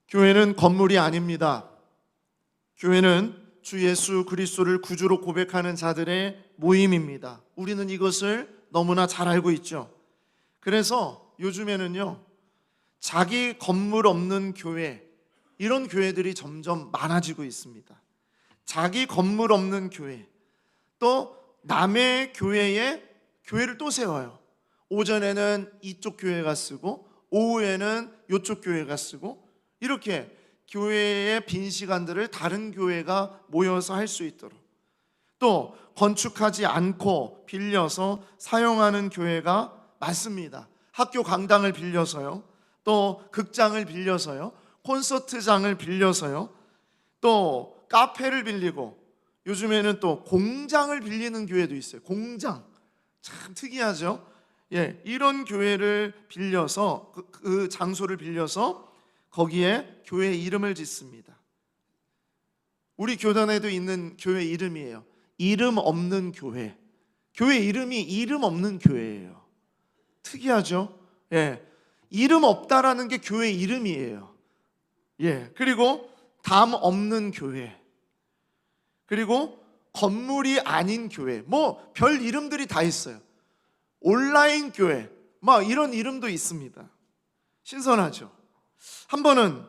교회는 건물이 아닙니다. 교회는 주 예수 그리스도를 구주로 고백하는 자들의 모임입니다. 우리는 이것을 너무나 잘 알고 있죠. 그래서 요즘에는요, 자기 건물 없는 교회, 이런 교회들이 점점 많아지고 있습니다. 자기 건물 없는 교회, 또 남의 교회에 교회를 또 세워요. 오전에는 이쪽 교회가 쓰고 오후에는 이쪽 교회가 쓰고, 이렇게 교회의 빈 시간들을 다른 교회가 모여서 할 수 있도록, 또 건축하지 않고 빌려서 사용하는 교회가 많습니다. 학교 강당을 빌려서요, 또 극장을 빌려서요, 콘서트장을 빌려서요, 또 카페를 빌리고, 요즘에는 또 공장을 빌리는 교회도 있어요. 공장, 참 특이하죠. 이런 교회를 빌려서 그 장소를 빌려서 거기에 교회 이름을 짓습니다. 우리 교단에도 있는 교회 이름이에요. 이름 없는 교회. 교회 이름이 이름 없는 교회예요. 특이하죠? 이름 없다라는 게 교회 이름이에요. 그리고 담 없는 교회, 그리고 건물이 아닌 교회, 뭐 별 이름들이 다 있어요. 온라인 교회, 막 이런 이름도 있습니다. 신선하죠? 한 번은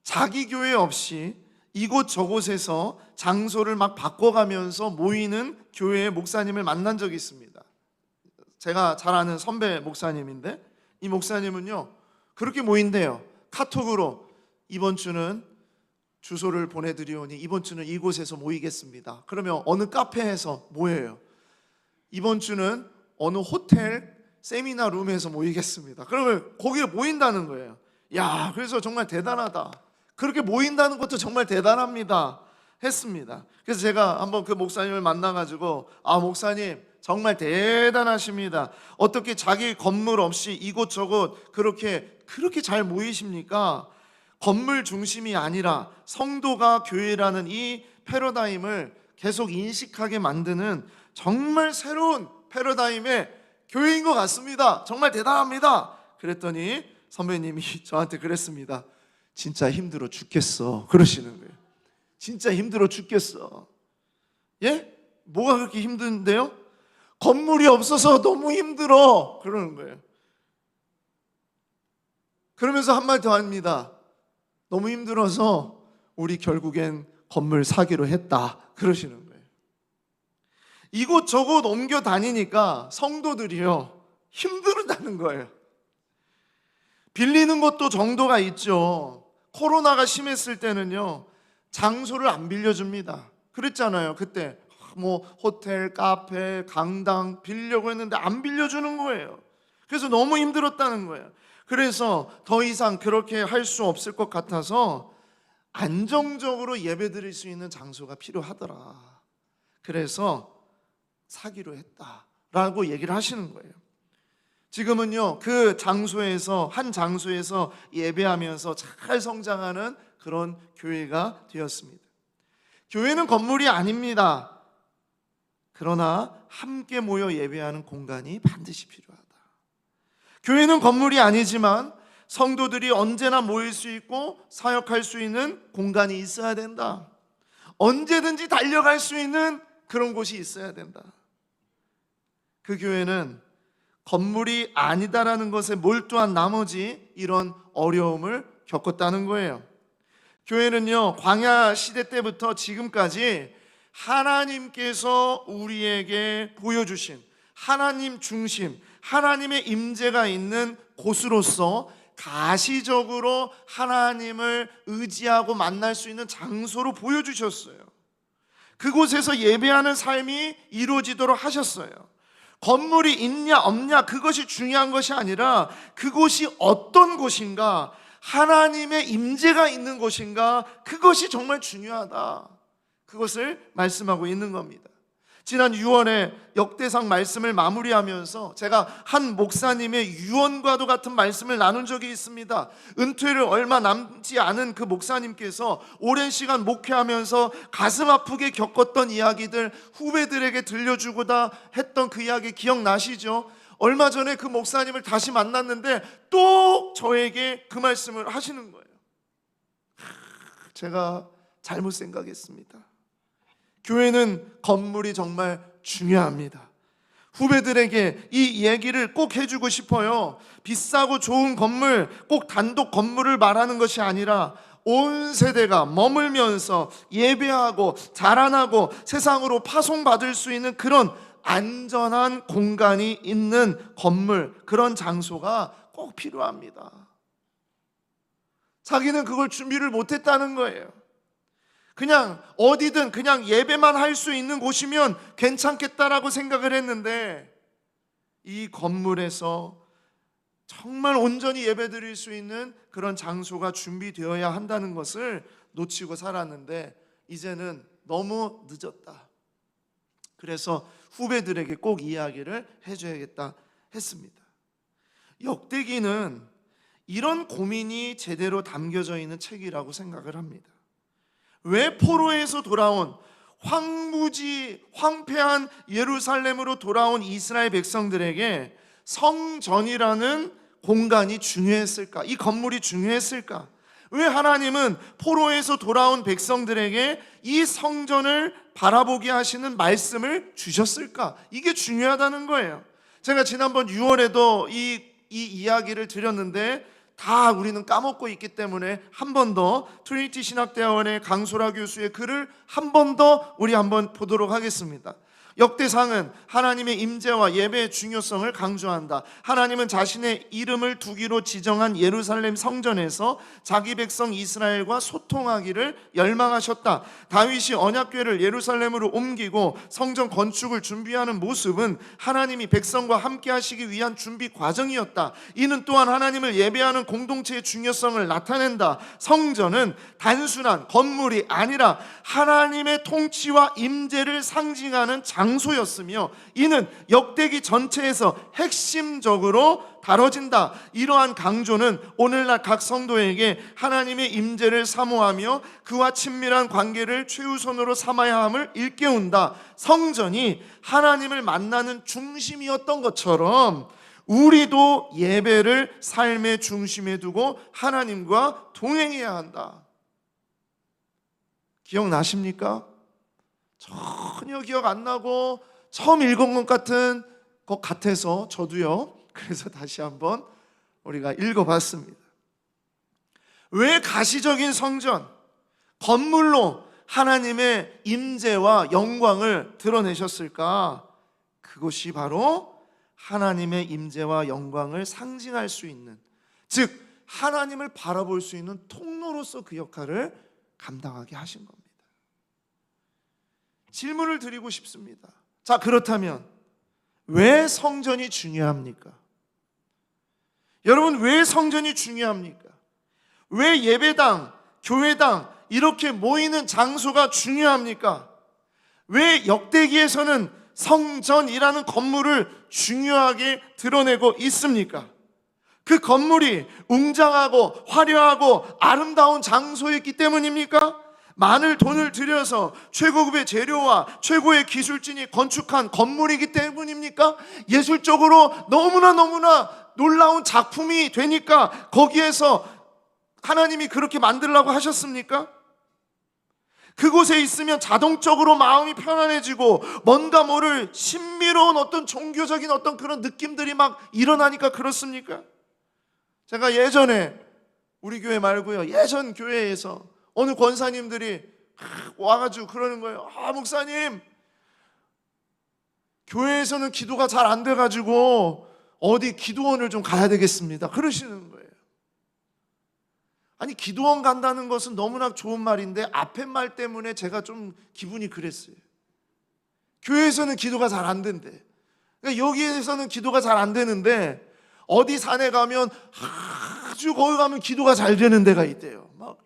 자기 교회 없이 이곳저곳에서 장소를 막 바꿔가면서 모이는 교회의 목사님을 만난 적이 있습니다. 제가 잘 아는 선배 목사님인데, 이 목사님은요, 그렇게 모인대요. 카톡으로 이번 주는 주소를 보내드리오니 이번 주는 이곳에서 모이겠습니다. 그러면 어느 카페에서 모여요. 이번 주는 어느 호텔 세미나 룸에서 모이겠습니다. 그러면 거기에 모인다는 거예요. 그래서 정말 대단하다, 그렇게 모인다는 것도 정말 대단합니다 했습니다. 그래서 제가 한번 그 목사님을 만나가지고, 목사님 정말 대단하십니다. 어떻게 자기 건물 없이 이곳저곳 그렇게 잘 모이십니까? 건물 중심이 아니라 성도가 교회라는 이 패러다임을 계속 인식하게 만드는 정말 새로운 패러다임의 교회인 것 같습니다. 정말 대단합니다. 그랬더니 선배님이 저한테 그랬습니다. 진짜 힘들어 죽겠어, 그러시는 거예요. 진짜 힘들어 죽겠어. 뭐가 그렇게 힘든데요? 건물이 없어서 너무 힘들어, 그러는 거예요. 그러면서 한마디 더 합니다. 너무 힘들어서 우리 결국엔 건물 사기로 했다, 그러시는 거예요. 이곳저곳 옮겨 다니니까 성도들이요, 힘들다는 거예요. 빌리는 것도 정도가 있죠. 코로나가 심했을 때는요, 장소를 안 빌려줍니다. 그랬잖아요. 그때 뭐 호텔, 카페, 강당 빌려고 했는데 안 빌려주는 거예요. 그래서 너무 힘들었다는 거예요. 그래서 더 이상 그렇게 할 수 없을 것 같아서 안정적으로 예배 드릴 수 있는 장소가 필요하더라. 그래서 사기로 했다라고 얘기를 하시는 거예요. 지금은요, 그 장소에서, 한 장소에서 예배하면서 잘 성장하는 그런 교회가 되었습니다. 교회는 건물이 아닙니다. 그러나 함께 모여 예배하는 공간이 반드시 필요하다. 교회는 건물이 아니지만 성도들이 언제나 모일 수 있고 사역할 수 있는 공간이 있어야 된다. 언제든지 달려갈 수 있는 그런 곳이 있어야 된다. 그 교회는 건물이 아니다라는 것에 몰두한 나머지 이런 어려움을 겪었다는 거예요. 교회는요, 광야 시대 때부터 지금까지 하나님께서 우리에게 보여주신 하나님 중심, 하나님의 임재가 있는 곳으로서 가시적으로 하나님을 의지하고 만날 수 있는 장소로 보여주셨어요. 그곳에서 예배하는 삶이 이루어지도록 하셨어요. 건물이 있냐 없냐 그것이 중요한 것이 아니라 그곳이 어떤 곳인가, 하나님의 임재가 있는 곳인가, 그것이 정말 중요하다, 그것을 말씀하고 있는 겁니다. 지난 6월에 역대상 말씀을 마무리하면서 제가 한 목사님의 유언과도 같은 말씀을 나눈 적이 있습니다. 은퇴를 얼마 남지 않은 그 목사님께서 오랜 시간 목회하면서 가슴 아프게 겪었던 이야기들 후배들에게 들려주고다 했던 그 이야기 기억나시죠? 얼마 전에 그 목사님을 다시 만났는데 또 저에게 그 말씀을 하시는 거예요. 제가 잘못 생각했습니다. 교회는 건물이 정말 중요합니다. 후배들에게 이 얘기를 꼭 해주고 싶어요. 비싸고 좋은 건물, 꼭 단독 건물을 말하는 것이 아니라 온 세대가 머물면서 예배하고 자라나고 세상으로 파송받을 수 있는 그런 안전한 공간이 있는 건물, 그런 장소가 꼭 필요합니다. 자기는 그걸 준비를 못했다는 거예요. 그냥 어디든 그냥 예배만 할 수 있는 곳이면 괜찮겠다라고 생각을 했는데, 이 건물에서 정말 온전히 예배드릴 수 있는 그런 장소가 준비되어야 한다는 것을 놓치고 살았는데, 이제는 너무 늦었다. 그래서 후배들에게 꼭 이야기를 해줘야겠다 했습니다. 역대기는 이런 고민이 제대로 담겨져 있는 책이라고 생각을 합니다. 왜 포로에서 돌아온 황무지 황폐한 예루살렘으로 돌아온 이스라엘 백성들에게 성전이라는 공간이 중요했을까? 이 건물이 중요했을까? 왜 하나님은 포로에서 돌아온 백성들에게 이 성전을 바라보게 하시는 말씀을 주셨을까? 이게 중요하다는 거예요. 제가 지난번 6월에도 이 이야기를 드렸는데 다 우리는 까먹고 있기 때문에 한 번 더 트리니티 신학대학원의 강소라 교수의 글을 한 번 더 우리 한번 보도록 하겠습니다. 역대상은 하나님의 임재와 예배의 중요성을 강조한다. 하나님은 자신의 이름을 두기로 지정한 예루살렘 성전에서 자기 백성 이스라엘과 소통하기를 열망하셨다. 다윗이 언약궤를 예루살렘으로 옮기고 성전 건축을 준비하는 모습은 하나님이 백성과 함께 하시기 위한 준비 과정이었다. 이는 또한 하나님을 예배하는 공동체의 중요성을 나타낸다. 성전은 단순한 건물이 아니라 하나님의 통치와 임재를 상징하는 장소였으며, 이는 역대기 전체에서 핵심적으로 다뤄진다. 이러한 강조는 오늘날 각 성도에게 하나님의 임재를 사모하며 그와 친밀한 관계를 최우선으로 삼아야 함을 일깨운다. 성전이 하나님을 만나는 중심이었던 것처럼 우리도 예배를 삶의 중심에 두고 하나님과 동행해야 한다. 기억나십니까? 전혀 기억 안 나고 처음 읽은 것 같은 것 같아서 저도요. 그래서 다시 한번 우리가 읽어봤습니다. 왜 가시적인 성전, 건물로 하나님의 임재와 영광을 드러내셨을까? 그것이 바로 하나님의 임재와 영광을 상징할 수 있는, 즉 하나님을 바라볼 수 있는 통로로서 그 역할을 감당하게 하신 겁니다. 질문을 드리고 싶습니다. 자, 그렇다면 왜 성전이 중요합니까? 여러분, 왜 성전이 중요합니까? 왜 예배당, 교회당 이렇게 모이는 장소가 중요합니까? 왜 역대기에서는 성전이라는 건물을 중요하게 드러내고 있습니까? 그 건물이 웅장하고 화려하고 아름다운 장소였기 때문입니까? 많은 돈을 들여서 최고급의 재료와 최고의 기술진이 건축한 건물이기 때문입니까? 예술적으로 너무나 놀라운 작품이 되니까 거기에서 하나님이 그렇게 만들라고 하셨습니까? 그곳에 있으면 자동적으로 마음이 편안해지고 뭔가 모를 신비로운 어떤 종교적인 어떤 그런 느낌들이 막 일어나니까 그렇습니까? 제가 예전에 우리 교회 말고요, 예전 교회에서 어느 권사님들이 와가지고 그러는 거예요. 목사님, 교회에서는 기도가 잘 안 돼가지고 어디 기도원을 좀 가야 되겠습니다. 그러시는 거예요. 아니, 기도원 간다는 것은 너무나 좋은 말인데 앞에 말 때문에 제가 좀 기분이 그랬어요. 교회에서는 기도가 잘 안 된대. 그러니까 여기에서는 기도가 잘 안 되는데 어디 산에 가면 아주 거기 가면 기도가 잘 되는 데가 있대요. 막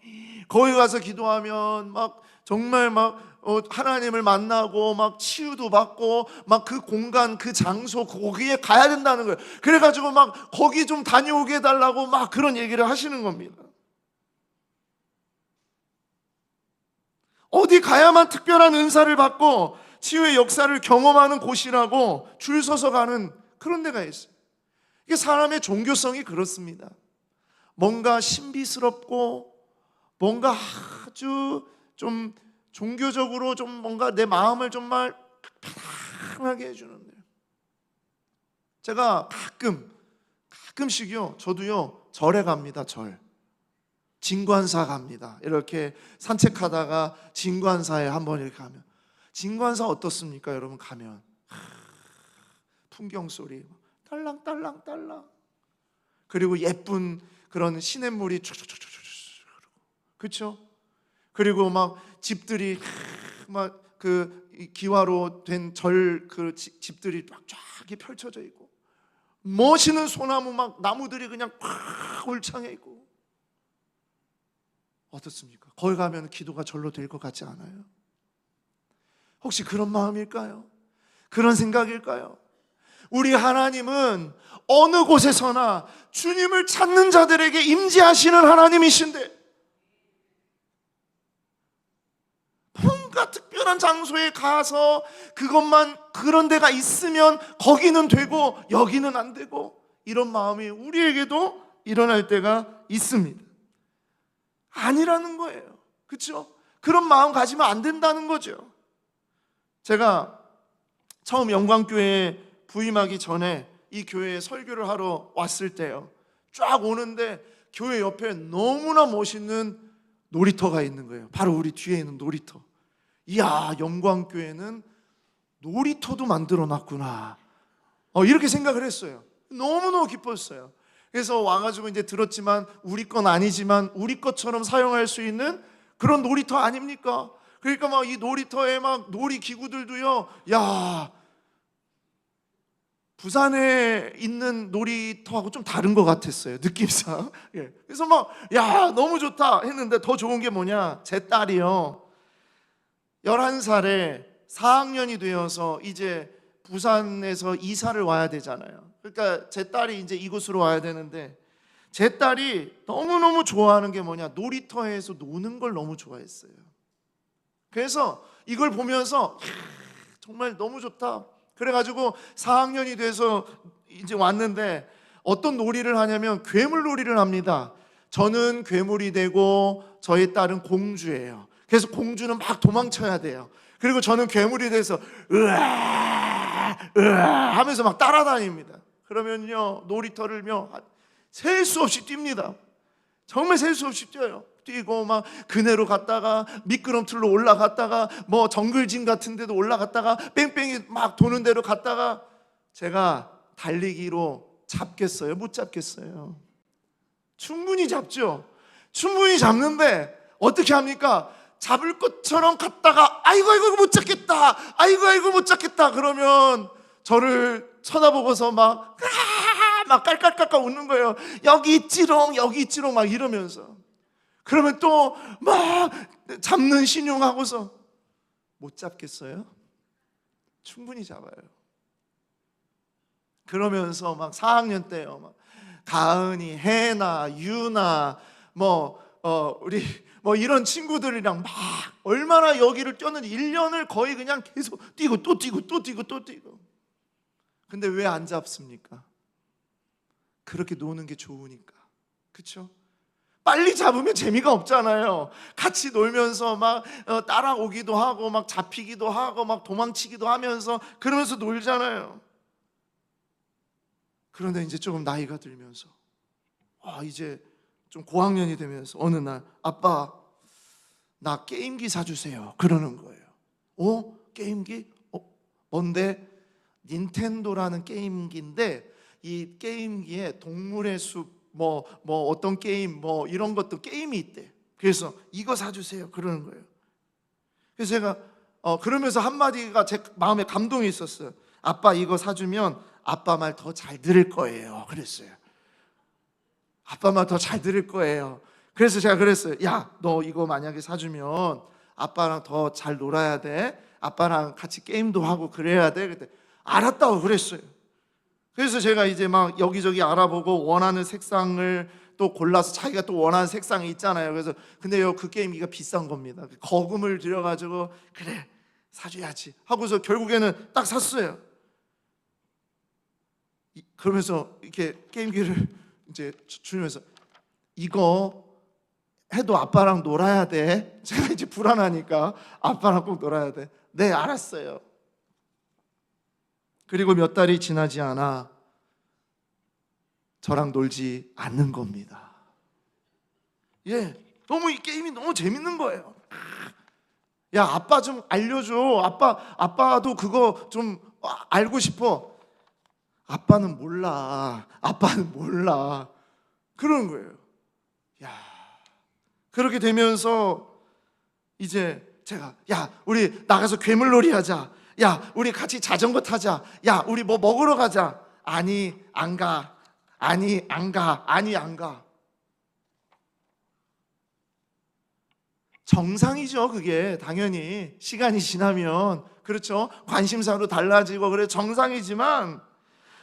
거기 가서 기도하면 막 정말 막 하나님을 만나고 막 치유도 받고 막 그 공간, 그 장소 거기에 가야 된다는 거예요. 그래가지고 막 거기 좀 다녀오게 해달라고 막 그런 얘기를 하시는 겁니다. 어디 가야만 특별한 은사를 받고 치유의 역사를 경험하는 곳이라고 줄 서서 가는 그런 데가 있어요. 이게 사람의 종교성이 그렇습니다. 뭔가 신비스럽고 뭔가 아주 좀 종교적으로 좀 뭔가 내 마음을 정말 편안하게 해주는데, 제가 가끔씩요, 저도요 절에 갑니다. 진관사 갑니다. 이렇게 산책하다가 진관사에 한번 이렇게 가면, 진관사 어떻습니까 여러분? 가면 풍경 소리 딸랑딸랑딸랑, 그리고 예쁜 그런 시냇물이 촉촉촉촉촉, 그렇죠? 그리고 막 집들이 막 그 기와로 된 절 그 집들이 막 쫙 펼쳐져 있고, 멋있는 소나무 막 나무들이 그냥 팍 울창해 있고, 어떻습니까? 거기 가면 기도가 절로 될 것 같지 않아요? 혹시 그런 마음일까요? 그런 생각일까요? 우리 하나님은 어느 곳에서나 주님을 찾는 자들에게 임재하시는 하나님이신데, 뭔가 특별한 장소에 가서 그것만, 그런 데가 있으면 거기는 되고 여기는 안 되고, 이런 마음이 우리에게도 일어날 때가 있습니다. 아니라는 거예요. 그렇죠? 그런 마음 가지면 안 된다는 거죠. 제가 처음 영광교회에 부임하기 전에 이 교회에 설교를 하러 왔을 때요, 쫙 오는데 교회 옆에 너무나 멋있는 놀이터가 있는 거예요. 바로 우리 뒤에 있는 놀이터. 이야, 영광교회는 놀이터도 만들어 놨구나, 이렇게 생각을 했어요. 너무너무 기뻤어요. 그래서 와가지고 이제 들었지만 우리 건 아니지만 우리 것처럼 사용할 수 있는 그런 놀이터 아닙니까? 그러니까 막 이 놀이터에 막 놀이기구들도요, 야, 부산에 있는 놀이터하고 좀 다른 것 같았어요, 느낌상. 예. 그래서 막 야, 너무 좋다 했는데, 더 좋은 게 뭐냐, 제 딸이요 11살에 4학년이 되어서 이제 부산에서 이사를 와야 되잖아요. 그러니까 제 딸이 이제 이곳으로 와야 되는데, 제 딸이 너무너무 좋아하는 게 뭐냐, 놀이터에서 노는 걸 너무 좋아했어요. 그래서 이걸 보면서 정말 너무 좋다, 그래가지고 4학년이 돼서 이제 왔는데 어떤 놀이를 하냐면 괴물 놀이를 합니다. 저는 괴물이 되고 저희 딸은 공주예요. 그래서 공주는 막 도망쳐야 돼요. 그리고 저는 괴물이 돼서 으아 으아 하면서 막 따라다닙니다. 그러면요, 놀이터를요 셀 수 없이 뜁니다. 정말 셀 수 없이 뛰어요. 뛰고 막 그네로 갔다가 미끄럼틀로 올라갔다가 뭐 정글짐 같은 데도 올라갔다가 뺑뺑이 막 도는 데로 갔다가, 제가 달리기로 잡겠어요? 못 잡겠어요? 충분히 잡죠. 충분히 잡는데 어떻게 합니까? 잡을 것처럼 갔다가 아이고 못 잡겠다, 아이고 못 잡겠다 그러면 저를 쳐다보고서 막 깔깔깔깔 웃는 거예요. 여기 있지롱 막 이러면서. 그러면 또 막 잡는 신용하고서 못 잡겠어요? 충분히 잡아요. 그러면서 막 4학년 때요, 막 가은이, 혜나, 유나, 우리 이런 친구들이랑 막 얼마나 여기를 뛰었는지, 1년을 거의 그냥 계속 뛰고 또 뛰고 또 뛰고 또 뛰고. 근데 왜 안 잡습니까? 그렇게 노는 게 좋으니까. 그렇죠? 빨리 잡으면 재미가 없잖아요. 같이 놀면서 막 따라오기도 하고 막 잡히기도 하고 막 도망치기도 하면서 그러면서 놀잖아요. 그런데 이제 조금 나이가 들면서 이제 좀 고학년이 되면서 어느 날 아빠 나 게임기 사주세요 그러는 거예요. 게임기? 뭔데? 닌텐도라는 게임기인데 이 게임기에 동물의 숲 어떤 게임 이런 것도 게임이 있대. 그래서 이거 사주세요 그러는 거예요. 그래서 제가 그러면서 한마디가 제 마음에 감동이 있었어요. 아빠 이거 사주면 아빠 말 더 잘 들을 거예요 그랬어요. 아빠 말 더 잘 들을 거예요. 그래서 제가 그랬어요. 야, 너 이거 만약에 사주면 아빠랑 더 잘 놀아야 돼, 아빠랑 같이 게임도 하고 그래야 돼. 그때 알았다고 그랬어요. 그래서 제가 이제 막 여기저기 알아보고 원하는 색상을 또 골라서, 자기가 또 원하는 색상이 있잖아요. 그래서 근데요, 그 게임기가 비싼 겁니다. 거금을 들여가지고 그래 사줘야지 하고서 결국에는 딱 샀어요. 그러면서 이렇게 게임기를 이제 주면서 이거 해도 아빠랑 놀아야 돼. 제가 이제 불안하니까 아빠랑 꼭 놀아야 돼. 네, 알았어요. 그리고 몇 달이 지나지 않아 저랑 놀지 않는 겁니다. 예, 너무 이 게임이 너무 재밌는 거예요. 야, 아빠 좀 알려줘. 아빠도 그거 좀 알고 싶어. 아빠는 몰라. 아빠는 몰라. 그러는 거예요. 야, 그렇게 되면서 이제 제가, 야, 우리 나가서 괴물놀이 하자. 야, 우리 같이 자전거 타자. 야, 우리 뭐 먹으러 가자. 아니, 안 가. 아니, 안 가. 아니, 안 가. 정상이죠, 그게. 당연히 시간이 지나면, 그렇죠, 관심사도 달라지고 그래, 정상이지만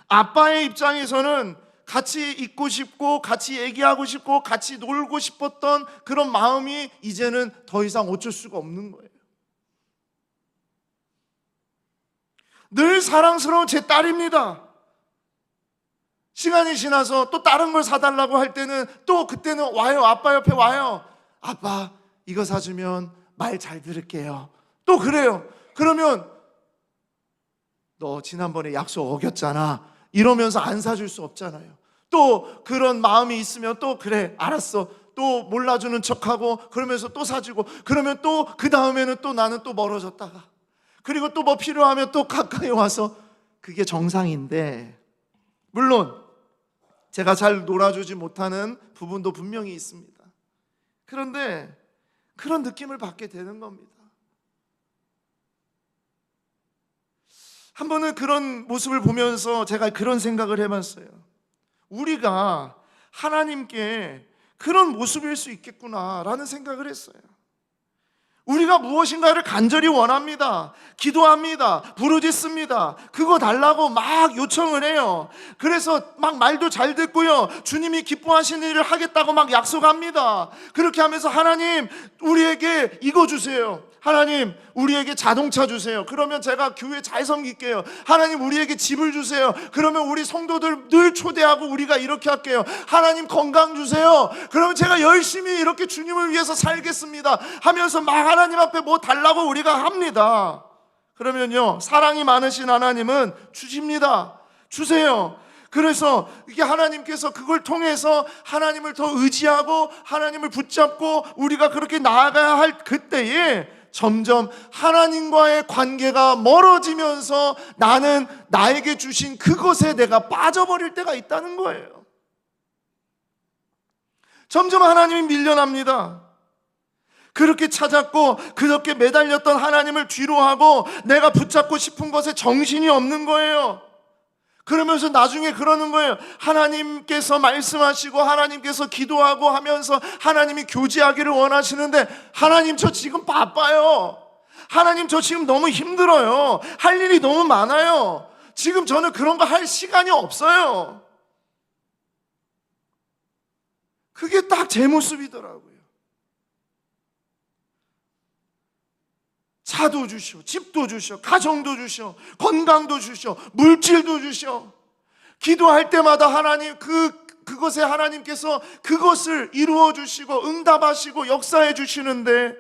아빠의 입장에서는 같이 있고 싶고 같이 얘기하고 싶고 같이 놀고 싶었던 그런 마음이 이제는 더 이상 어쩔 수가 없는 거예요. 늘 사랑스러운 제 딸입니다. 시간이 지나서 또 다른 걸 사달라고 할 때는 또 그때는 와요. 아빠 옆에 와요. 아빠, 이거 사주면 말 잘 들을게요. 또 그래요. 그러면 너 지난번에 약속 어겼잖아. 이러면서 안 사줄 수 없잖아요. 또 그런 마음이 있으면 또 그래, 알았어. 또 몰라주는 척하고 그러면서 또 사주고, 그러면 또 그 다음에는 또 나는 또 멀어졌다가, 그리고 또 뭐 필요하면 또 가까이 와서. 그게 정상인데, 물론 제가 잘 놀아주지 못하는 부분도 분명히 있습니다. 그런데 그런 느낌을 받게 되는 겁니다. 한 번은 그런 모습을 보면서 제가 그런 생각을 해봤어요. 우리가 하나님께 그런 모습일 수 있겠구나라는 생각을 했어요. 우리가 무엇인가를 간절히 원합니다. 기도합니다. 부르짖습니다. 그거 달라고 막 요청을 해요. 그래서 막 말도 잘 듣고요. 주님이 기뻐하시는 일을 하겠다고 막 약속합니다. 그렇게 하면서 하나님, 우리에게 이거 주세요. 하나님, 우리에게 자동차 주세요. 그러면 제가 교회 잘 섬길게요. 하나님, 우리에게 집을 주세요. 그러면 우리 성도들 늘 초대하고 우리가 이렇게 할게요. 하나님, 건강 주세요. 그러면 제가 열심히 이렇게 주님을 위해서 살겠습니다 하면서 막 하나님 앞에 뭐 달라고 우리가 합니다. 그러면요, 사랑이 많으신 하나님은 주십니다. 주세요. 그래서 이게 하나님께서 그걸 통해서 하나님을 더 의지하고 하나님을 붙잡고 우리가 그렇게 나아가야 할 그때에 점점 하나님과의 관계가 멀어지면서 나는 나에게 주신 그것에 내가 빠져버릴 때가 있다는 거예요. 점점 하나님이 밀려납니다. 그렇게 찾았고 그렇게 매달렸던 하나님을 뒤로하고 내가 붙잡고 싶은 것에 정신이 없는 거예요. 그러면서 나중에 그러는 거예요. 하나님께서 말씀하시고 하나님께서 기도하고 하면서 하나님이 교제하기를 원하시는데, 하나님, 저 지금 바빠요. 하나님, 저 지금 너무 힘들어요. 할 일이 너무 많아요. 지금 저는 그런 거 할 시간이 없어요. 그게 딱 제 모습이더라고요. 차도 주시오, 집도 주시오, 가정도 주시오, 건강도 주시오, 물질도 주시오. 기도할 때마다 하나님, 그것에 하나님께서 그것을 이루어 주시고 응답하시고 역사해 주시는데,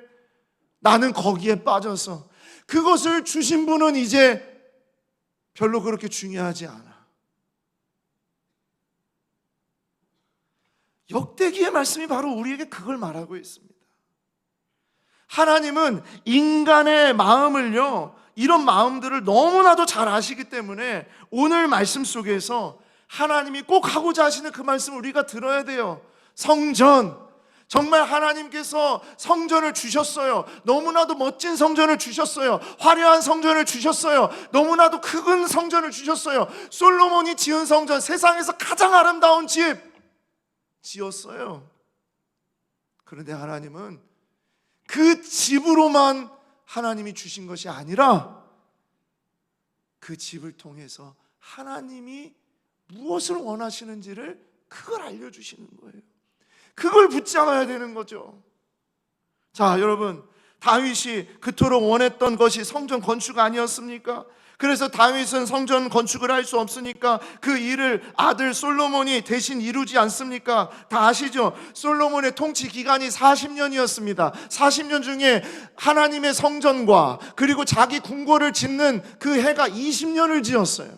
나는 거기에 빠져서 그것을 주신 분은 이제 별로 그렇게 중요하지 않아. 역대기의 말씀이 바로 우리에게 그걸 말하고 있습니다. 하나님은 인간의 마음을요, 이런 마음들을 너무나도 잘 아시기 때문에 오늘 말씀 속에서 하나님이 꼭 하고자 하시는 그 말씀을 우리가 들어야 돼요. 성전, 정말 하나님께서 성전을 주셨어요. 너무나도 멋진 성전을 주셨어요. 화려한 성전을 주셨어요. 너무나도 큰 성전을 주셨어요. 솔로몬이 지은 성전, 세상에서 가장 아름다운 집 지었어요. 그런데 하나님은 그 집으로만 하나님이 주신 것이 아니라 그 집을 통해서 하나님이 무엇을 원하시는지를 그걸 알려주시는 거예요. 그걸 붙잡아야 되는 거죠. 자, 여러분, 다윗이 그토록 원했던 것이 성전 건축 아니었습니까? 그래서 다윗은 성전 건축을 할 수 없으니까 그 일을 아들 솔로몬이 대신 이루지 않습니까? 다 아시죠? 솔로몬의 통치 기간이 40년이었습니다. 40년 중에 하나님의 성전과 그리고 자기 궁궐을 짓는 그 해가 20년을 지었어요.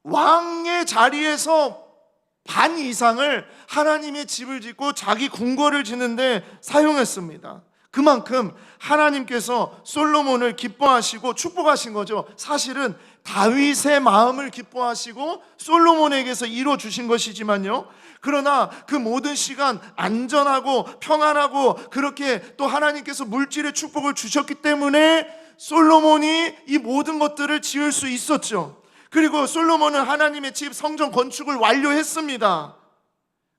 왕의 자리에서 반 이상을 하나님의 집을 짓고 자기 궁궐을 짓는데 사용했습니다. 그만큼 하나님께서 솔로몬을 기뻐하시고 축복하신 거죠. 사실은 다윗의 마음을 기뻐하시고 솔로몬에게서 이루어 주신 것이지만요, 그러나 그 모든 시간 안전하고 평안하고 그렇게 또 하나님께서 물질의 축복을 주셨기 때문에 솔로몬이 이 모든 것들을 지을 수 있었죠. 그리고 솔로몬은 하나님의 집 성전 건축을 완료했습니다.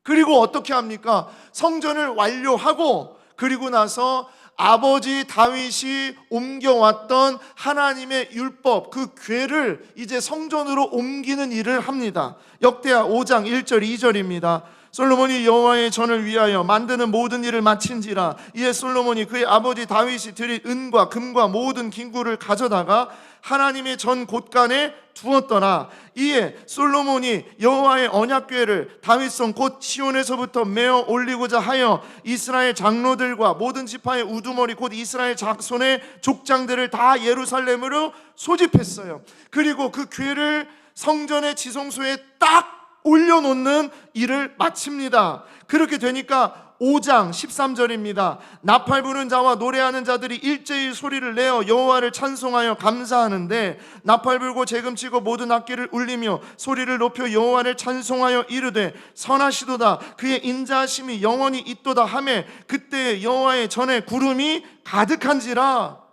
그리고 어떻게 합니까? 성전을 완료하고 그리고 나서 아버지 다윗이 옮겨왔던 하나님의 율법, 그 궤를 이제 성전으로 옮기는 일을 합니다. 역대하 5장 1절 2절입니다. 솔로몬이 여호와의 전을 위하여 만드는 모든 일을 마친지라. 이에 솔로몬이 그의 아버지 다윗이 드린 은과 금과 모든金구를 가져다가 하나님의 전 곳간에 두었더라. 이에 솔로몬이 여호와의 언약궤를 다윗성 곧 시온에서부터 메어 올리고자 하여 이스라엘 장로들과 모든 지파의 우두머리 곧 이스라엘 자손의 족장들을 다 예루살렘으로 소집했어요. 그리고 그 궤를 성전의 지성소에 딱 올려놓는 일을 마칩니다. 그렇게 되니까 5장 13절입니다. 나팔 부는 자와 노래하는 자들이 일제히 소리를 내어 여호와를 찬송하여 감사하는데 나팔 불고 재금치고 모든 악기를 울리며 소리를 높여 여호와를 찬송하여 이르되 선하시도다 그의 인자하심이 영원히 있도다 하매 그때 여호와의 전에 구름이 가득한지라.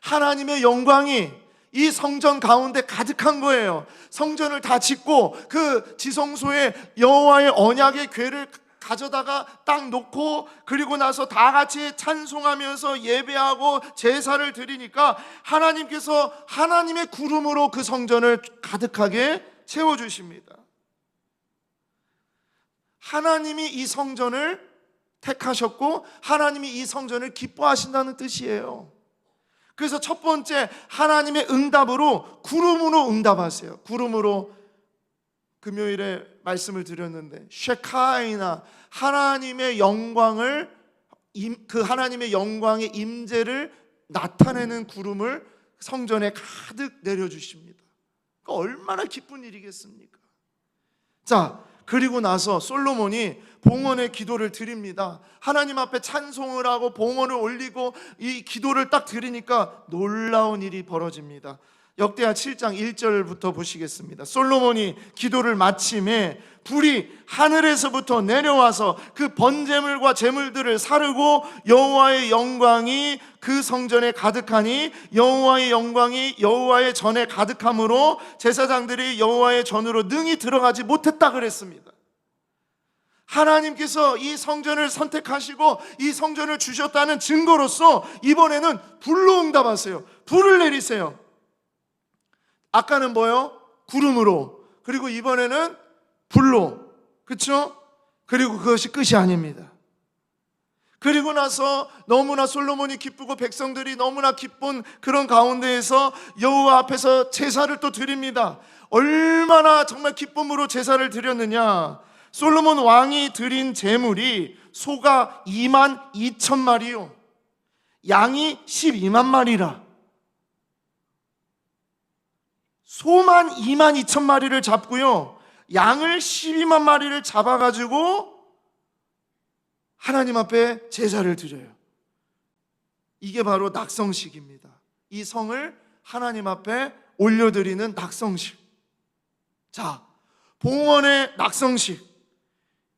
하나님의 영광이 이 성전 가운데 가득한 거예요. 성전을 다 짓고 그 지성소에 여호와의 언약의 궤를 가져다가 딱 놓고 그리고 나서 다 같이 찬송하면서 예배하고 제사를 드리니까 하나님께서 하나님의 구름으로 그 성전을 가득하게 채워주십니다. 하나님이 이 성전을 택하셨고 하나님이 이 성전을 기뻐하신다는 뜻이에요. 그래서 첫 번째 하나님의 응답으로 구름으로 응답하세요. 구름으로 금요일에 말씀을 드렸는데 쉐카이나 하나님의 영광을 그 하나님의 영광의 임재를 나타내는 구름을 성전에 가득 내려주십니다. 얼마나 기쁜 일이겠습니까? 자, 그리고 나서 솔로몬이 봉헌의 기도를 드립니다. 하나님 앞에 찬송을 하고 봉헌을 올리고 이 기도를 딱 드리니까 놀라운 일이 벌어집니다. 역대하 7장 1절부터 보시겠습니다. 솔로몬이 기도를 마침에 불이 하늘에서부터 내려와서 그 번제물과 제물들을 사르고 여호와의 영광이 그 성전에 가득하니 여호와의 영광이 여호와의 전에 가득함으로 제사장들이 여호와의 전으로 능히 들어가지 못했다 그랬습니다. 하나님께서 이 성전을 선택하시고 이 성전을 주셨다는 증거로서 이번에는 불로 응답하세요. 불을 내리세요. 아까는 뭐요? 구름으로. 그리고 이번에는 불로. 그렇죠? 그리고 그것이 끝이 아닙니다. 그리고 나서 너무나 솔로몬이 기쁘고 백성들이 너무나 기쁜 그런 가운데에서 여호와 앞에서 제사를 또 드립니다. 얼마나 정말 기쁨으로 제사를 드렸느냐. 솔로몬 왕이 드린 제물이 소가 2만 2천 마리요 양이 12만 마리라. 소만 2만 2천 마리를 잡고요 양을 12만 마리를 잡아가지고 하나님 앞에 제사를 드려요. 이게 바로 낙성식입니다. 이 성을 하나님 앞에 올려드리는 낙성식. 자, 봉헌의 낙성식.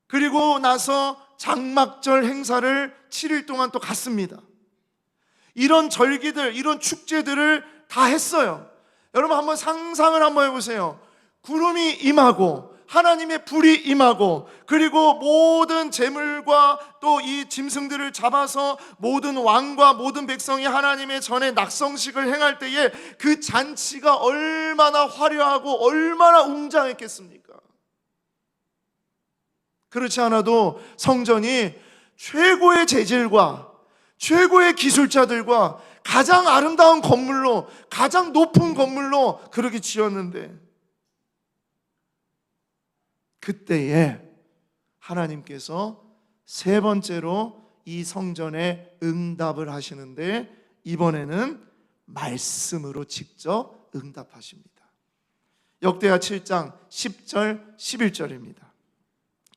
그리고 나서 장막절 행사를 7일 동안 또 갔습니다. 이런 절기들, 이런 축제들을 다 했어요. 여러분 한번 상상을 한번 해보세요. 구름이 임하고 하나님의 불이 임하고 그리고 모든 제물과 또 이 짐승들을 잡아서 모든 왕과 모든 백성이 하나님의 전에 낙성식을 행할 때에 그 잔치가 얼마나 화려하고 얼마나 웅장했겠습니까? 그렇지 않아도 성전이 최고의 재질과 최고의 기술자들과 가장 아름다운 건물로, 가장 높은 건물로 그렇게 지었는데, 그때에 하나님께서 세 번째로 이 성전에 응답을 하시는데, 이번에는 말씀으로 직접 응답하십니다. 역대하 7장 10절 11절입니다.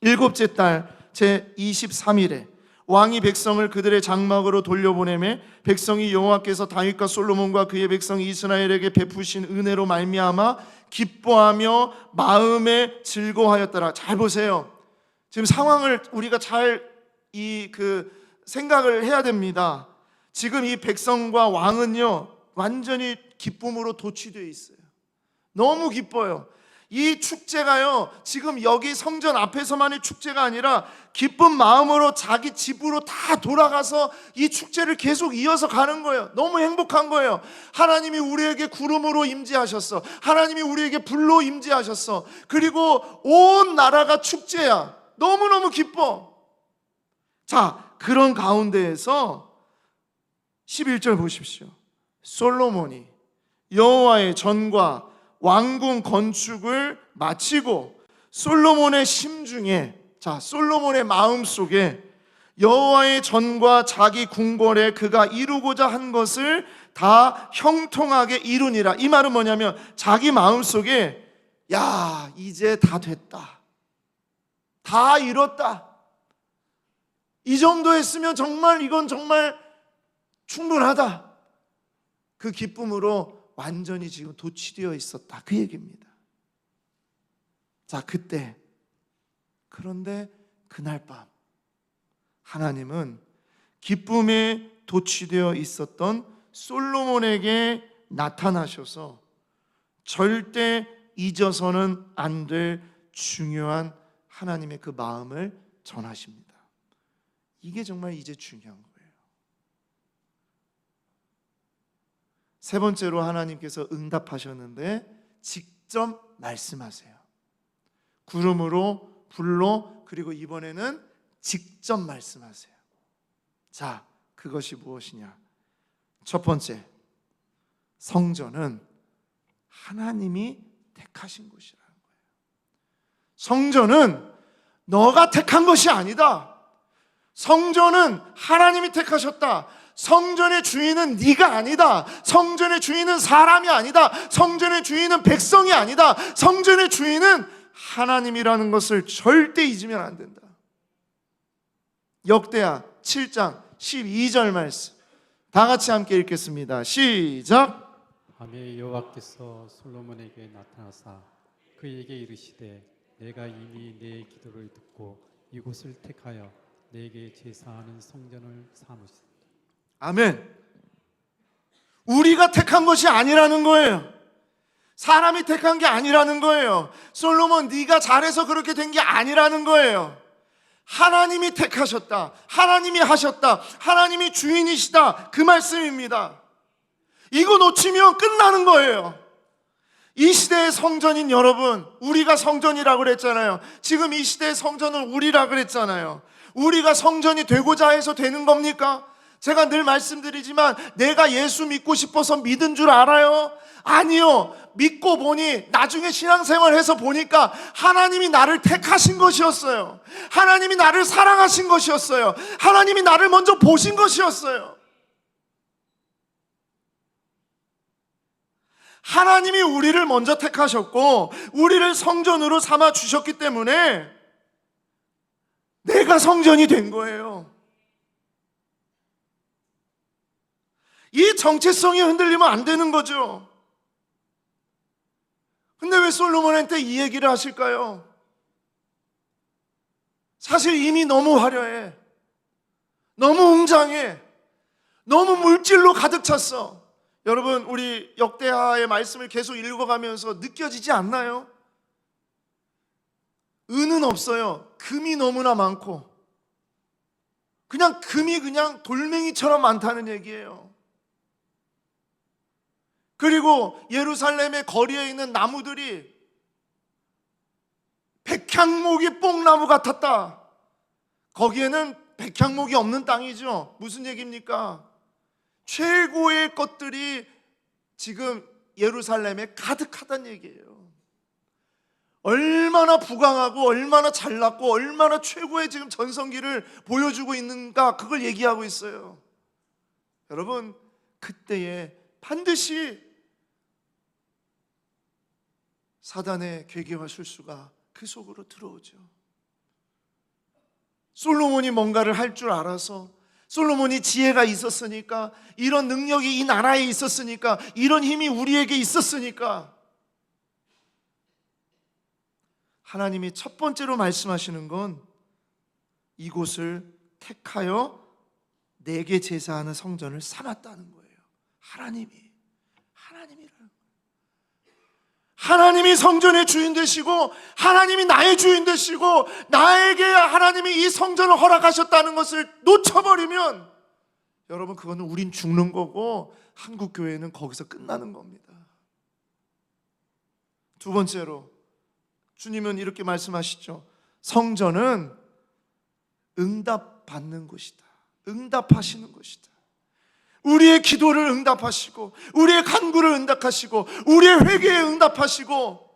일곱째 달 제 23일에 왕이 백성을 그들의 장막으로 돌려보내매 백성이 여호와께서 다윗과 솔로몬과 그의 백성 이스라엘에게 베푸신 은혜로 말미암아 기뻐하며 마음에 즐거워하였더라. 잘 보세요. 지금 상황을 우리가 잘 생각을 해야 됩니다. 지금 이 백성과 왕은요, 완전히 기쁨으로 도취되어 있어요. 너무 기뻐요. 이 축제가요, 지금 여기 성전 앞에서만의 축제가 아니라 기쁜 마음으로 자기 집으로 다 돌아가서 이 축제를 계속 이어서 가는 거예요. 너무 행복한 거예요. 하나님이 우리에게 구름으로 임재하셨어. 하나님이 우리에게 불로 임재하셨어. 그리고 온 나라가 축제야. 너무너무 기뻐. 자, 그런 가운데에서 11절 보십시오. 솔로몬이 여호와의 전과 왕궁 건축을 마치고 솔로몬의 심중에, 자, 솔로몬의 마음속에 여호와의 전과 자기 궁궐에 그가 이루고자 한 것을 다 형통하게 이루니라. 이 말은 뭐냐면 자기 마음속에, 야, 이제 다 됐다, 다 이뤘다, 이 정도 했으면 정말 이건 정말 충분하다, 그 기쁨으로 완전히 지금 도취되어 있었다, 그 얘기입니다. 자, 그런데 그날 밤 하나님은 기쁨에 도취되어 있었던 솔로몬에게 나타나셔서 절대 잊어서는 안 될 중요한 하나님의 그 마음을 전하십니다. 이게 정말 이제 중요한 거예요. 세 번째로 하나님께서 응답하셨는데 직접 말씀하세요. 구름으로, 불로, 그리고 이번에는 직접 말씀하세요. 자, 그것이 무엇이냐? 첫 번째, 성전은 하나님이 택하신 곳이라는 거예요. 성전은 너가 택한 것이 아니다. 성전은 하나님이 택하셨다. 성전의 주인은 네가 아니다. 성전의 주인은 사람이 아니다. 성전의 주인은 백성이 아니다. 성전의 주인은 하나님이라는 것을 절대 잊으면 안 된다. 역대하 7장 12절 말씀 다 같이 함께 읽겠습니다. 시작. 밤에 여호와께서 솔로몬에게 나타나사 그에게 이르시되 내가 이미 내 기도를 듣고 이곳을 택하여 내게 제사하는 성전을 삼으시다. 아멘. 우리가 택한 것이 아니라는 거예요. 사람이 택한 게 아니라는 거예요. 솔로몬, 네가 잘해서 그렇게 된 게 아니라는 거예요. 하나님이 택하셨다. 하나님이 하셨다. 하나님이 주인이시다. 그 말씀입니다. 이거 놓치면 끝나는 거예요. 이 시대의 성전인 여러분, 우리가 성전이라고 그랬잖아요. 지금 이 시대의 성전은 우리라 그랬잖아요. 우리가 성전이 되고자 해서 되는 겁니까? 제가 늘 말씀드리지만 내가 예수 믿고 싶어서 믿은 줄 알아요? 아니요. 믿고 보니 나중에 신앙생활해서 보니까 하나님이 나를 택하신 것이었어요. 하나님이 나를 사랑하신 것이었어요. 하나님이 나를 먼저 보신 것이었어요. 하나님이 우리를 먼저 택하셨고 우리를 성전으로 삼아 주셨기 때문에 내가 성전이 된 거예요. 이 정체성이 흔들리면 안 되는 거죠. 근데 왜 솔로몬한테 이 얘기를 하실까요? 사실 이미 너무 화려해, 너무 웅장해, 너무 물질로 가득 찼어. 여러분, 우리 역대하의 말씀을 계속 읽어가면서 느껴지지 않나요? 은은 없어요. 금이 너무나 많고 그냥 금이 그냥 돌멩이처럼 많다는 얘기예요. 그리고 예루살렘의 거리에 있는 나무들이 백향목이 뽕나무 같았다. 거기에는 백향목이 없는 땅이죠. 무슨 얘기입니까? 최고의 것들이 지금 예루살렘에 가득하다는 얘기예요. 얼마나 부강하고 얼마나 잘났고 얼마나 최고의 지금 전성기를 보여주고 있는가, 그걸 얘기하고 있어요. 여러분, 그때에 반드시 사단의 괴계와 술수가 그 속으로 들어오죠. 솔로몬이 뭔가를 할 줄 알아서, 솔로몬이 지혜가 있었으니까, 이런 능력이 이 나라에 있었으니까, 이런 힘이 우리에게 있었으니까, 하나님이 첫 번째로 말씀하시는 건 이곳을 택하여 내게 제사하는 성전을 삼았다는 거예요. 하나님이 성전의 주인 되시고, 하나님이 나의 주인 되시고, 나에게 하나님이 이 성전을 허락하셨다는 것을 놓쳐버리면 여러분, 그거는 우린 죽는 거고 한국교회는 거기서 끝나는 겁니다. 두 번째로 주님은 이렇게 말씀하시죠. 성전은 응답받는 곳이다. 응답하시는 곳이다. 우리의 기도를 응답하시고, 우리의 간구를 응답하시고, 우리의 회개에 응답하시고,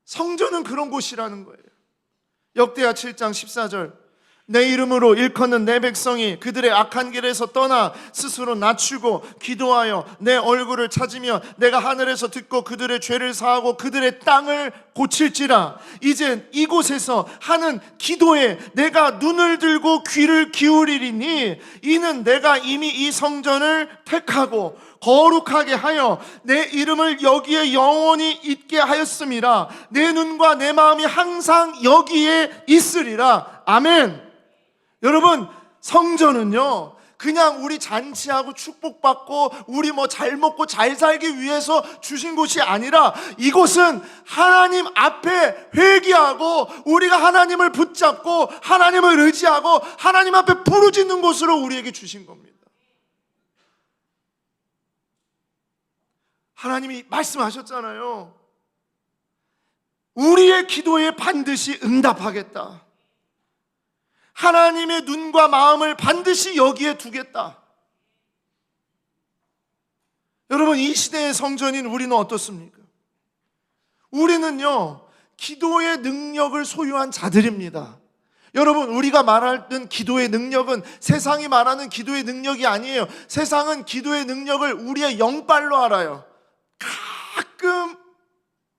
성전은 그런 곳이라는 거예요. 역대하 7장 14절, 내 이름으로 일컫는 내 백성이 그들의 악한 길에서 떠나 스스로 낮추고 기도하여 내 얼굴을 찾으며 내가 하늘에서 듣고 그들의 죄를 사하고 그들의 땅을 고칠지라. 이제 이곳에서 하는 기도에 내가 눈을 들고 귀를 기울이리니 이는 내가 이미 이 성전을 택하고 거룩하게 하여 내 이름을 여기에 영원히 있게 하였음이라. 내 눈과 내 마음이 항상 여기에 있으리라. 아멘. 여러분, 성전은요, 그냥 우리 잔치하고 축복받고 우리 뭐 잘 먹고 잘 살기 위해서 주신 곳이 아니라, 이곳은 하나님 앞에 회개하고 우리가 하나님을 붙잡고 하나님을 의지하고 하나님 앞에 부르짖는 곳으로 우리에게 주신 겁니다. 하나님이 말씀하셨잖아요. 우리의 기도에 반드시 응답하겠다. 하나님의 눈과 마음을 반드시 여기에 두겠다. 여러분, 이 시대의 성전인 우리는 어떻습니까? 우리는요, 기도의 능력을 소유한 자들입니다. 여러분, 우리가 말하는 기도의 능력은 세상이 말하는 기도의 능력이 아니에요. 세상은 기도의 능력을 우리의 영빨로 알아요. 가끔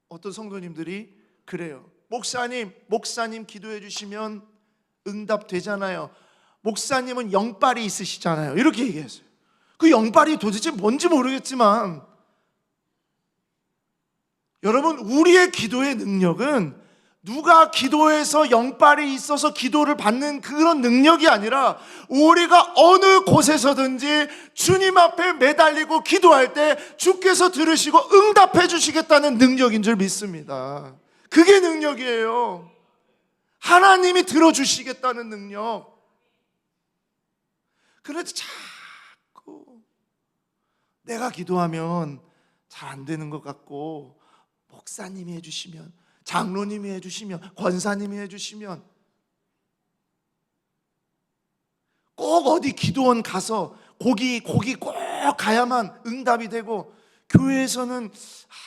어떤 성도님들이 그래요. 목사님 기도해 주시면 응답되잖아요. 목사님은 영빨이 있으시잖아요. 이렇게 얘기했어요. 그 영빨이 도대체 뭔지 모르겠지만, 여러분, 우리의 기도의 능력은 누가 기도해서 영빨이 있어서 기도를 받는 그런 능력이 아니라, 우리가 어느 곳에서든지 주님 앞에 매달리고 기도할 때 주께서 들으시고 응답해 주시겠다는 능력인 줄 믿습니다. 그게 능력이에요. 하나님이 들어주시겠다는 능력. 그런데 자꾸 내가 기도하면 잘 안 되는 것 같고, 목사님이 해주시면, 장로님이 해주시면, 권사님이 해주시면, 꼭 어디 기도원 가서 거기 꼭 가야만 응답이 되고, 교회에서는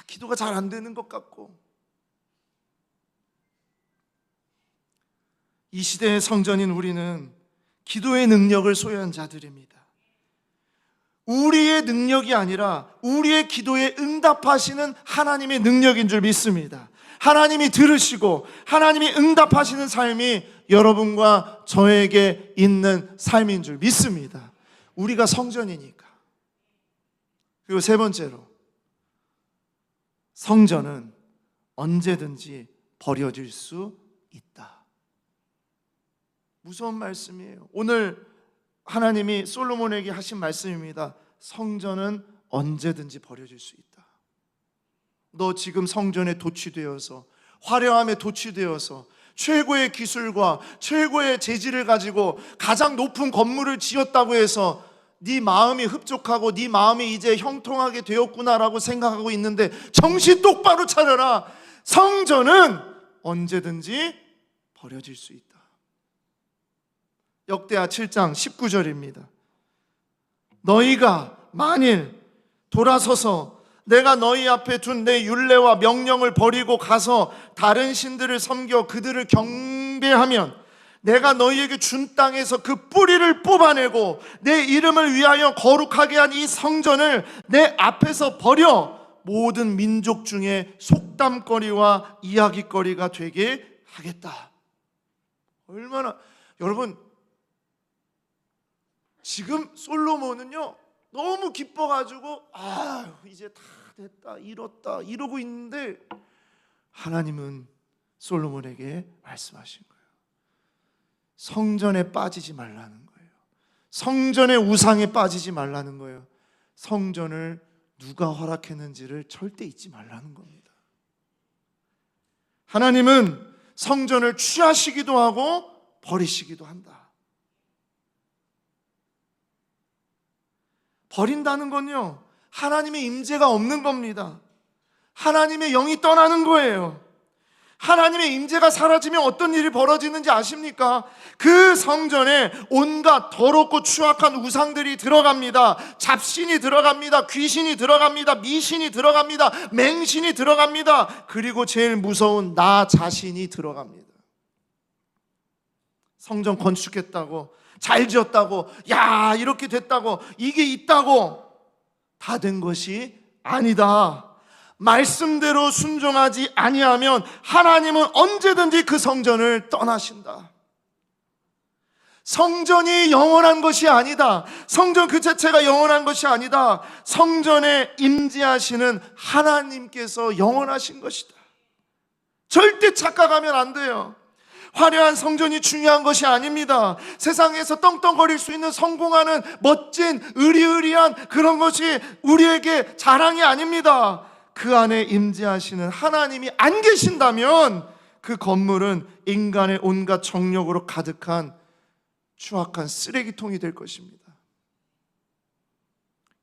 기도가 잘 안 되는 것 같고. 이 시대의 성전인 우리는 기도의 능력을 소유한 자들입니다. 우리의 능력이 아니라 우리의 기도에 응답하시는 하나님의 능력인 줄 믿습니다. 하나님이 들으시고 하나님이 응답하시는 삶이 여러분과 저에게 있는 삶인 줄 믿습니다. 우리가 성전이니까. 그리고 세 번째로, 성전은 언제든지 버려질 수 있다. 무서운 말씀이에요. 오늘 하나님이 솔로몬에게 하신 말씀입니다. 성전은 언제든지 버려질 수 있다. 너 지금 성전에 도취되어서, 화려함에 도취되어서 최고의 기술과 최고의 재질을 가지고 가장 높은 건물을 지었다고 해서 네 마음이 흡족하고 네 마음이 이제 형통하게 되었구나라고 생각하고 있는데, 정신 똑바로 차려라. 성전은 언제든지 버려질 수 있다. 역대하 7장 19절입니다. 너희가 만일 돌아서서 내가 너희 앞에 둔 내 율례와 명령을 버리고 가서 다른 신들을 섬겨 그들을 경배하면 내가 너희에게 준 땅에서 그 뿌리를 뽑아내고 내 이름을 위하여 거룩하게 한 이 성전을 내 앞에서 버려 모든 민족 중에 속담거리와 이야기거리가 되게 하겠다. 얼마나, 여러분, 지금 솔로몬은요 너무 기뻐가지고 이제 다 됐다, 이뤘다 이러고 있는데 하나님은 솔로몬에게 말씀하신 거예요. 성전에 빠지지 말라는 거예요. 성전의 우상에 빠지지 말라는 거예요. 성전을 누가 허락했는지를 절대 잊지 말라는 겁니다. 하나님은 성전을 취하시기도 하고 버리시기도 한다. 버린다는 건요, 하나님의 임재가 없는 겁니다. 하나님의 영이 떠나는 거예요. 하나님의 임재가 사라지면 어떤 일이 벌어지는지 아십니까? 그 성전에 온갖 더럽고 추악한 우상들이 들어갑니다. 잡신이 들어갑니다. 귀신이 들어갑니다. 미신이 들어갑니다. 맹신이 들어갑니다. 그리고 제일 무서운 나 자신이 들어갑니다. 성전 건축했다고, 잘 지었다고, 야 이렇게 됐다고, 이게 있다고 다 된 것이 아니다. 말씀대로 순종하지 아니하면 하나님은 언제든지 그 성전을 떠나신다. 성전이 영원한 것이 아니다. 성전 그 자체가 영원한 것이 아니다. 성전에 임재하시는 하나님께서 영원하신 것이다. 절대 착각하면 안 돼요. 화려한 성전이 중요한 것이 아닙니다. 세상에서 떵떵거릴 수 있는 성공하는 멋진 의리의리한 그런 것이 우리에게 자랑이 아닙니다. 그 안에 임재하시는 하나님이 안 계신다면 그 건물은 인간의 온갖 정욕으로 가득한 추악한 쓰레기통이 될 것입니다.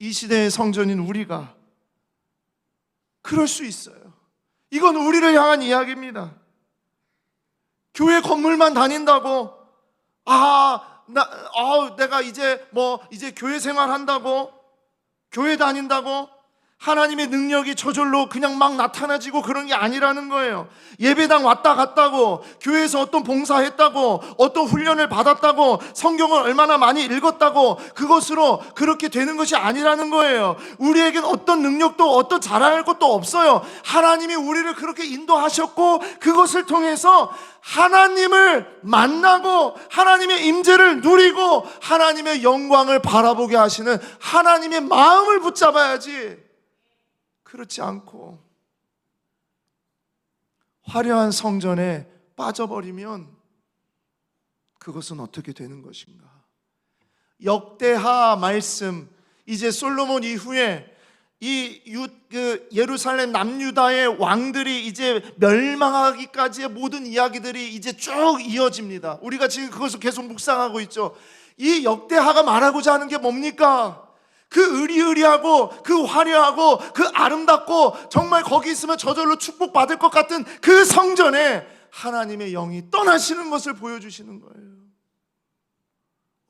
이 시대의 성전인 우리가 그럴 수 있어요. 이건 우리를 향한 이야기입니다. 교회 건물만 다닌다고, 내가 이제 교회 생활한다고, 교회 다닌다고 하나님의 능력이 저절로 그냥 막 나타나지고 그런 게 아니라는 거예요. 예배당 왔다 갔다고, 교회에서 어떤 봉사했다고, 어떤 훈련을 받았다고, 성경을 얼마나 많이 읽었다고 그것으로 그렇게 되는 것이 아니라는 거예요. 우리에겐 어떤 능력도 어떤 자랑할 것도 없어요. 하나님이 우리를 그렇게 인도하셨고 그것을 통해서 하나님을 만나고 하나님의 임재를 누리고 하나님의 영광을 바라보게 하시는 하나님의 마음을 붙잡아야지, 그렇지 않고 화려한 성전에 빠져버리면 그것은 어떻게 되는 것인가? 역대하 말씀, 이제 솔로몬 이후에 예루살렘 남유다의 왕들이 이제 멸망하기까지의 모든 이야기들이 이제 쭉 이어집니다. 우리가 지금 그것을 계속 묵상하고 있죠. 이 역대하가 말하고자 하는 게 뭡니까? 그 의리의리하고 그 화려하고 그 아름답고 정말 거기 있으면 저절로 축복받을 것 같은 그 성전에 하나님의 영이 떠나시는 것을 보여주시는 거예요.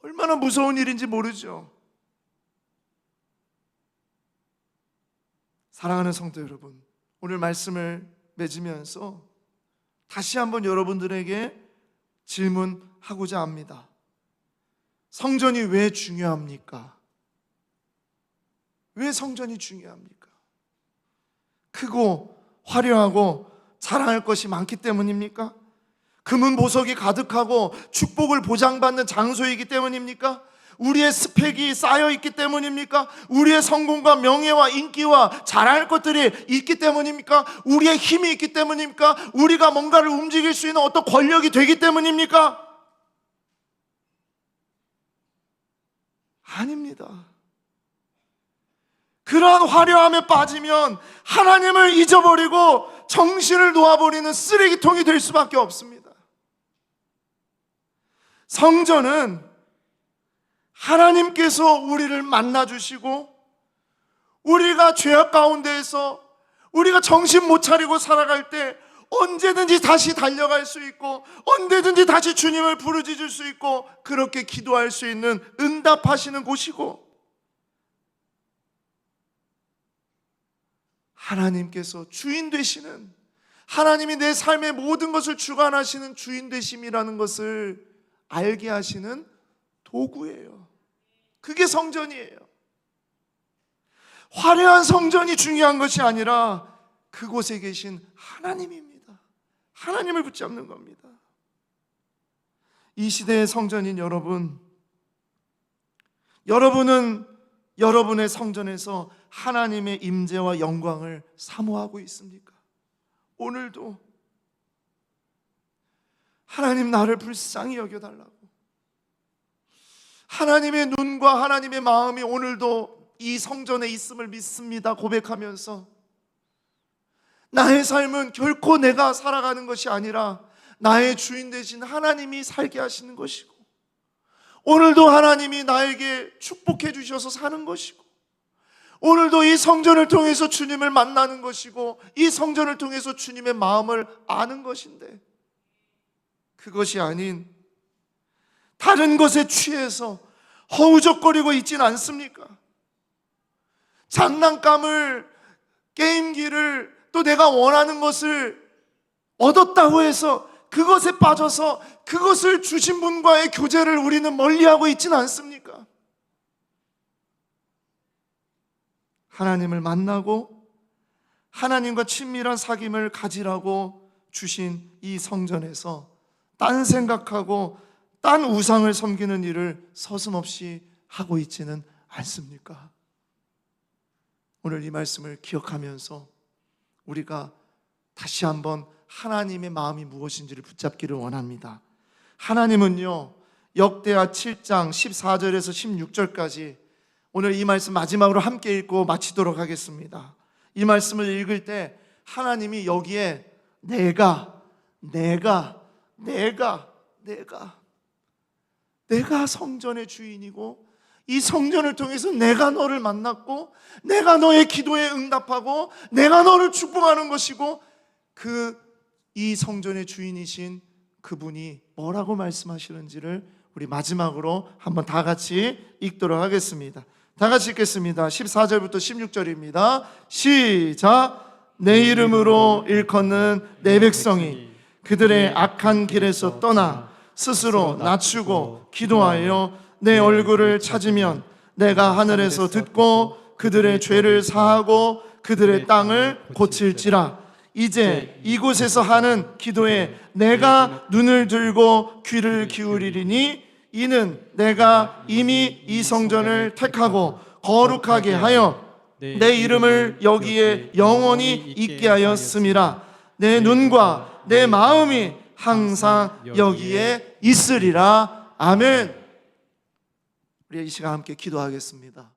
얼마나 무서운 일인지 모르죠. 사랑하는 성도 여러분, 오늘 말씀을 맺으면서 다시 한번 여러분들에게 질문하고자 합니다. 성전이 왜 중요합니까? 왜 성전이 중요합니까? 크고 화려하고 자랑할 것이 많기 때문입니까? 금은 보석이 가득하고 축복을 보장받는 장소이기 때문입니까? 우리의 스펙이 쌓여있기 때문입니까? 우리의 성공과 명예와 인기와 자랑할 것들이 있기 때문입니까? 우리의 힘이 있기 때문입니까? 우리가 뭔가를 움직일 수 있는 어떤 권력이 되기 때문입니까? 아닙니다. 그러한 화려함에 빠지면 하나님을 잊어버리고 정신을 놓아버리는 쓰레기통이 될 수밖에 없습니다. 성전은 하나님께서 우리를 만나주시고 우리가 죄악 가운데에서 우리가 정신 못 차리고 살아갈 때 언제든지 다시 달려갈 수 있고 언제든지 다시 주님을 부르짖을 수 있고 그렇게 기도할 수 있는 응답하시는 곳이고, 하나님께서 주인 되시는, 하나님이 내 삶의 모든 것을 주관하시는 주인 되심이라는 것을 알게 하시는 도구예요. 그게 성전이에요. 화려한 성전이 중요한 것이 아니라 그곳에 계신 하나님입니다. 하나님을 붙잡는 겁니다. 이 시대의 성전인 여러분, 여러분은 여러분의 성전에서 하나님의 임재와 영광을 사모하고 있습니까? 오늘도 하나님 나를 불쌍히 여겨달라고, 하나님의 눈과 하나님의 마음이 오늘도 이 성전에 있음을 믿습니다 고백하면서 나의 삶은 결코 내가 살아가는 것이 아니라 나의 주인 되신 하나님이 살게 하시는 것이고, 오늘도 하나님이 나에게 축복해 주셔서 사는 것이고, 오늘도 이 성전을 통해서 주님을 만나는 것이고, 이 성전을 통해서 주님의 마음을 아는 것인데, 그것이 아닌 다른 것에 취해서 허우적거리고 있진 않습니까? 장난감을, 게임기를, 또 내가 원하는 것을 얻었다고 해서 그것에 빠져서 그것을 주신 분과의 교제를 우리는 멀리하고 있진 않습니까? 하나님을 만나고 하나님과 친밀한 사귐을 가지라고 주신 이 성전에서 딴 생각하고 딴 우상을 섬기는 일을 서슴없이 하고 있지는 않습니까? 오늘 이 말씀을 기억하면서 우리가 다시 한번 하나님의 마음이 무엇인지를 붙잡기를 원합니다. 하나님은요, 역대하 7장 14절에서 16절까지 오늘 이 말씀 마지막으로 함께 읽고 마치도록 하겠습니다. 이 말씀을 읽을 때 하나님이 여기에 내가 성전의 주인이고, 이 성전을 통해서 내가 너를 만났고, 내가 너의 기도에 응답하고, 내가 너를 축복하는 것이고, 이 성전의 주인이신 그분이 뭐라고 말씀하시는지를 우리 마지막으로 한번 다 같이 읽도록 하겠습니다. 다 같이 읽겠습니다. 14절부터 16절입니다. 시작. 내 이름으로 일컫는 내 백성이 그들의 악한 길에서 떠나 스스로 낮추고 기도하여 내 얼굴을 찾으면 내가 하늘에서 듣고 그들의 죄를 사하고 그들의 땅을 고칠지라. 이제 이곳에서 하는 기도에 내가 눈을 들고 귀를 기울이리니 이는 내가 이미 이 성전을 택하고 거룩하게 하여 내 이름을 여기에 영원히 있게 하였음이라. 내 눈과 내 마음이 항상 여기에 있으리라. 아멘. 우리 이 시간 함께 기도하겠습니다.